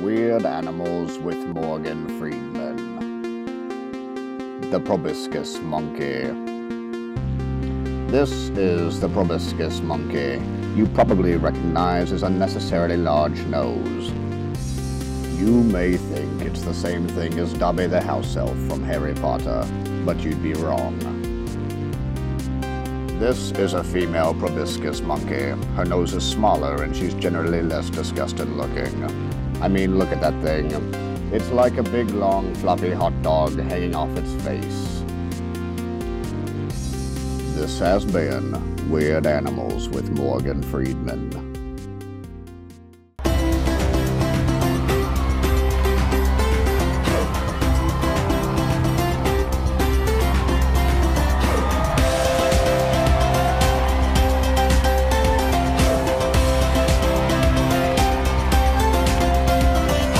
Weird Animals with Morgan Freeman. The Proboscis Monkey. This is the proboscis monkey you probably recognize his unnecessarily large nose. You may think it's the same thing as Dobby the house elf from Harry Potter, but you'd be wrong. This is a female proboscis monkey. Her nose is smaller and she's generally less disgusting looking. I mean, look at that thing. It's like a big, long, fluffy hot dog hanging off its face. This has been Weird Animals with Morgan Freeman.